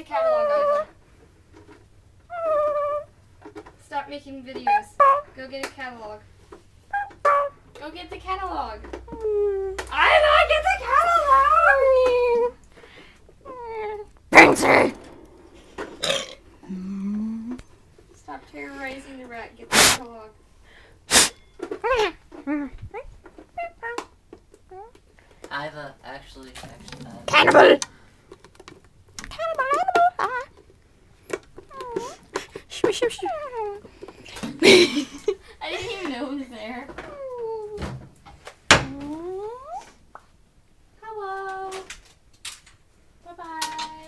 the catalog, Iva. Stop making videos. Go get a catalog. Go get the catalog. Iva, get the catalog! Fancy! Stop terrorizing the rat. Get the catalog. Iva, actually. Cannibal! I didn't even know it was there. Hello. Bye-bye.